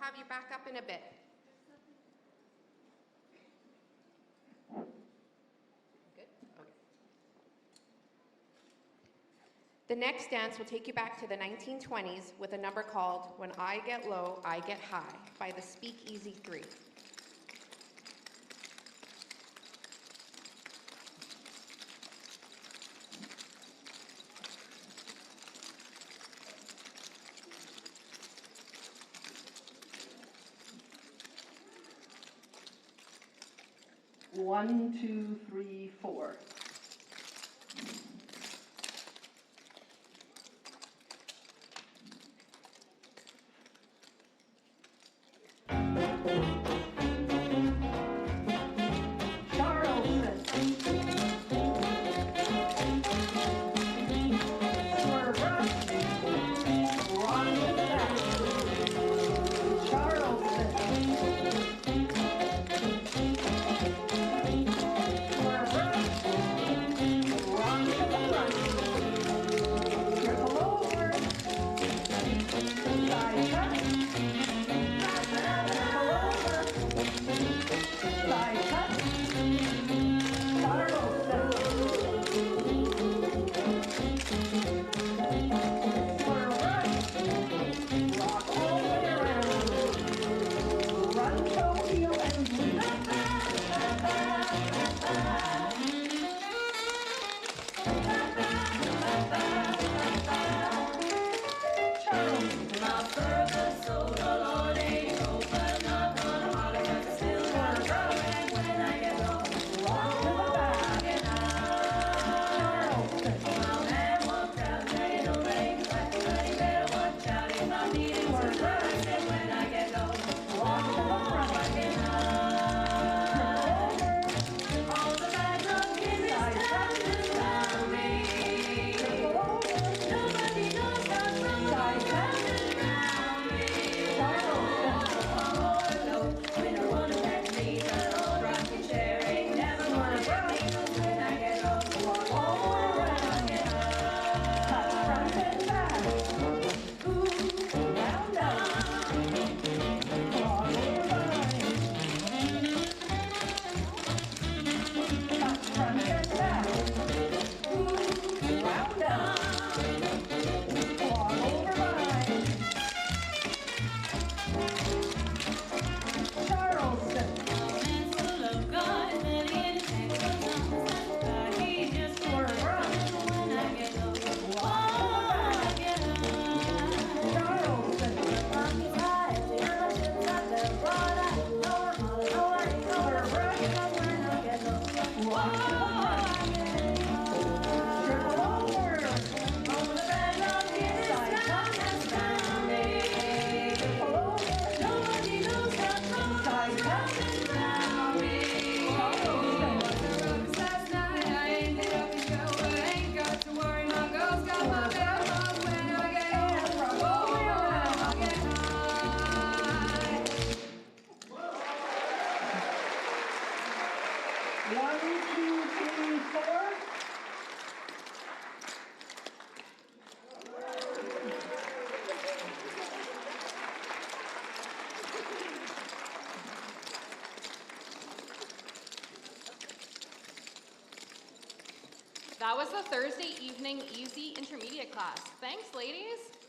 have you back up in a bit. Good? Okay. The next dance will take you back to the 1920s with a number called When I Get Low, I Get High by the Speakeasy Three. One, two, three, four. That was the Thursday evening Easy Intermediate class. Thanks, ladies.